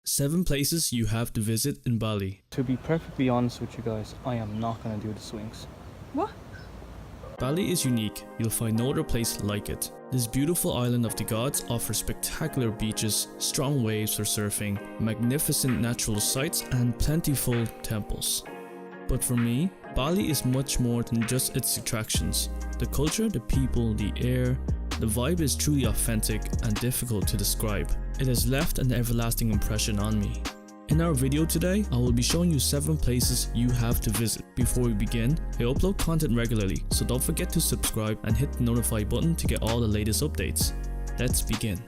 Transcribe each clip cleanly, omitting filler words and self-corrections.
7 places you have to visit in Bali. To be perfectly honest with you guys, I am not gonna do the swings. What? Bali is unique, you'll find no other place like it. This beautiful island of the gods offers spectacular beaches, strong waves for surfing, magnificent natural sights and plentiful temples. But for me, Bali is much more than just its attractions. The culture, the people, the air, the vibe is truly authentic and difficult to describe. It has left an everlasting impression on me. In our video today, I will be showing you 7 places you have to visit. Before we begin, I upload content regularly, so don't forget to subscribe and hit the notify button to get all the latest updates. Let's begin.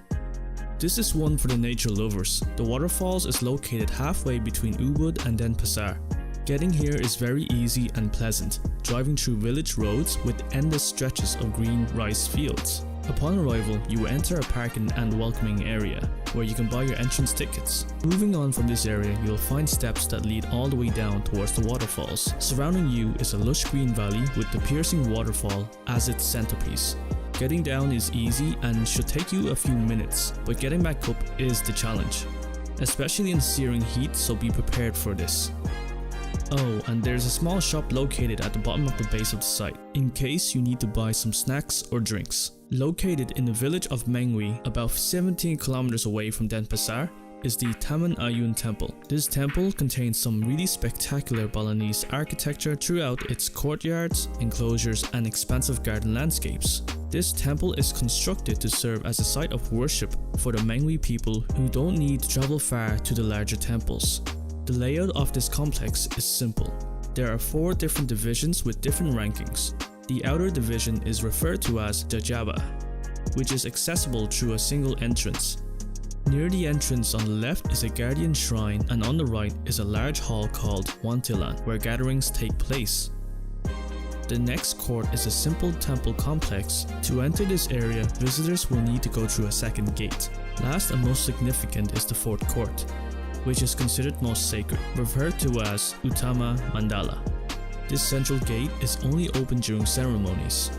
This is one for the nature lovers. The waterfalls is located halfway between Ubud and Denpasar. Getting here is very easy and pleasant, driving through village roads with endless stretches of green rice fields. Upon arrival, you enter a parking and welcoming area, where you can buy your entrance tickets. Moving on from this area, you'll find steps that lead all the way down towards the waterfalls. Surrounding you is a lush green valley with the piercing waterfall as its centerpiece. Getting down is easy and should take you a few minutes, but getting back up is the challenge, especially in searing heat, so be prepared for this. Oh, and there's a small shop located at the bottom of the base of the site, in case you need to buy some snacks or drinks. Located in the village of Meru, about 17 kilometers away from Denpasar, is the Taman Ayun temple. This temple contains some really spectacular Balinese architecture throughout its courtyards, enclosures and expansive garden landscapes. This temple is constructed to serve as a site of worship for the Meru people who don't need to travel far to the larger temples. The layout of this complex is simple. There are 4 different divisions with different rankings. The outer division is referred to as Gajah, which is accessible through a single entrance. Near the entrance on the left is a guardian shrine, and on the right is a large hall called Wantilan, where gatherings take place. The next court is a simple temple complex. To enter this area, visitors will need to go through a second gate. Last and most significant is the 4th court, which is considered most sacred, referred to as Uttama Mandala. This central gate is only open during ceremonies.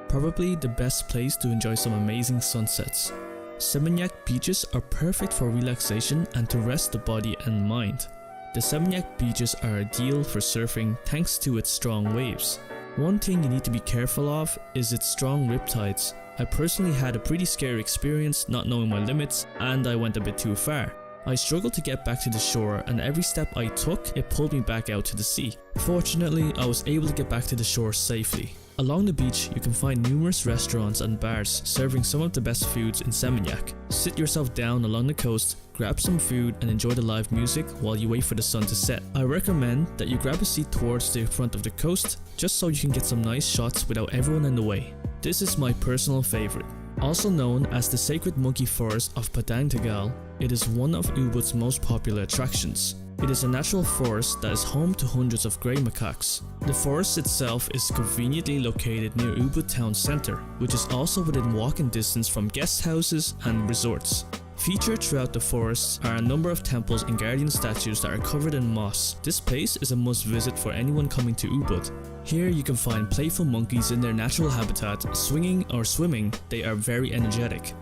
Probably the best place to enjoy some amazing sunsets. Seminyak beaches are perfect for relaxation and to rest the body and mind. The Seminyak beaches are ideal for surfing thanks to its strong waves. One thing you need to be careful of is its strong riptides. I personally had a pretty scary experience not knowing my limits, and I went a bit too far. I struggled to get back to the shore, and every step I took, it pulled me back out to the sea. Fortunately, I was able to get back to the shore safely. Along the beach, you can find numerous restaurants and bars serving some of the best foods in Seminyak. Sit yourself down along the coast, grab some food and enjoy the live music while you wait for the sun to set. I recommend that you grab a seat towards the front of the coast, just so you can get some nice shots without everyone in the way. This is my personal favorite. Also known as the Sacred Monkey Forest of Padang Tegal, it is one of Ubud's most popular attractions. It is a natural forest that is home to hundreds of grey macaques. The forest itself is conveniently located near Ubud town centre, which is also within walking distance from guest houses and resorts. Featured throughout the forests are a number of temples and guardian statues that are covered in moss. This place is a must visit for anyone coming to Ubud. Here you can find playful monkeys in their natural habitat, swinging or swimming. They are very energetic.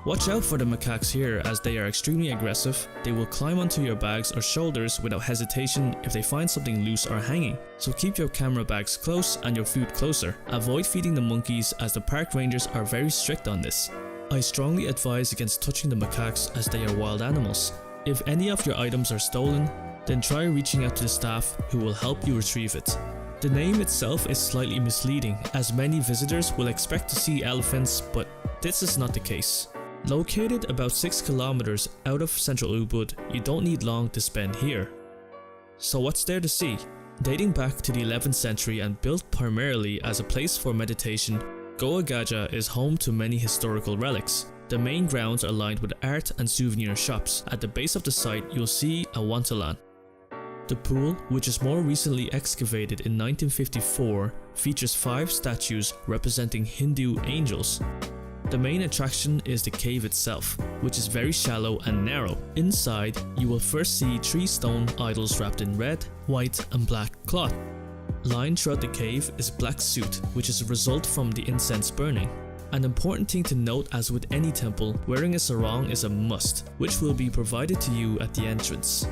Watch out for the macaques here, as they are extremely aggressive. They will climb onto your bags or shoulders without hesitation if they find something loose or hanging. So keep your camera bags close and your food closer. Avoid feeding the monkeys, as the park rangers are very strict on this. I strongly advise against touching the macaques, as they are wild animals. If any of your items are stolen, then try reaching out to the staff who will help you retrieve it. The name itself is slightly misleading, as many visitors will expect to see elephants, but this is not the case. Located about 6 kilometers out of central Ubud, you don't need long to spend here. So what's there to see? Dating back to the 11th century and built primarily as a place for meditation, Gajah is home to many historical relics. The main grounds are lined with art and souvenir shops. At the base of the site, you'll see a Wantilan. The pool, which is more recently excavated in 1954, features 5 statues representing Hindu angels. The main attraction is the cave itself, which is very shallow and narrow. Inside, you will first see 3 stone idols wrapped in red, white and black cloth. Lined throughout the cave is black soot, which is a result from the incense burning. An important thing to note, as with any temple, wearing a sarong is a must, which will be provided to you at the entrance.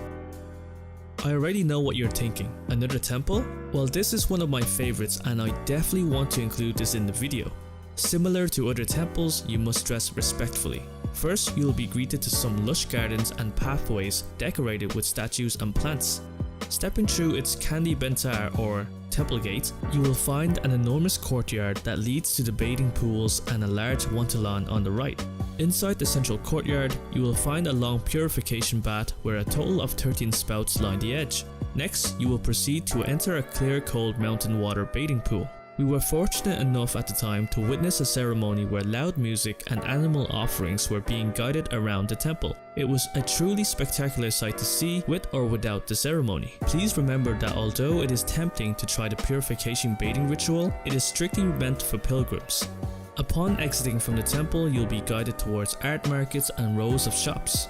I already know what you're thinking. Another temple? Well, this is one of my favorites and I definitely want to include this in the video. Similar to other temples, you must dress respectfully. First, you will be greeted to some lush gardens and pathways decorated with statues and plants. Stepping through its Candi Bentar or temple gate, you will find an enormous courtyard that leads to the bathing pools and a large wantalan on the right. Inside the central courtyard, you will find a long purification bath where a total of 13 spouts line the edge. Next, you will proceed to enter a clear cold mountain water bathing pool. We were fortunate enough at the time to witness a ceremony where loud music and animal offerings were being guided around the temple. It was a truly spectacular sight to see with or without the ceremony. Please remember that although it is tempting to try the purification bathing ritual, it is strictly meant for pilgrims. Upon exiting from the temple, you'll be guided towards art markets and rows of shops.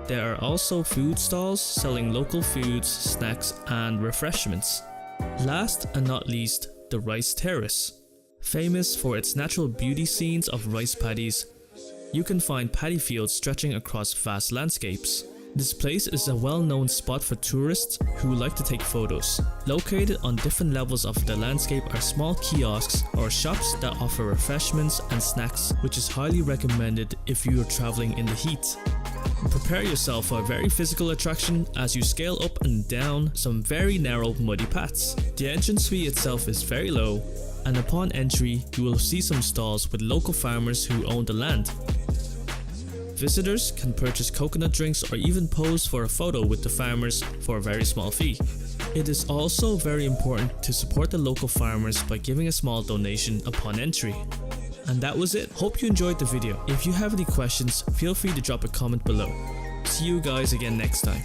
There are also food stalls selling local foods, snacks and refreshments. Last and not least, the Rice Terrace. Famous for its natural beauty scenes of rice paddies, you can find paddy fields stretching across vast landscapes. This place is a well-known spot for tourists who like to take photos. Located on different levels of the landscape are small kiosks or shops that offer refreshments and snacks, which is highly recommended if you are traveling in the heat. Prepare yourself for a very physical attraction as you scale up and down some very narrow muddy paths. The entrance fee itself is very low, and upon entry you will see some stalls with local farmers who own the land. Visitors can purchase coconut drinks or even pose for a photo with the farmers for a very small fee. It is also very important to support the local farmers by giving a small donation upon entry. And that was it. Hope you enjoyed the video. If you have any questions, feel free to drop a comment below. See you guys again next time.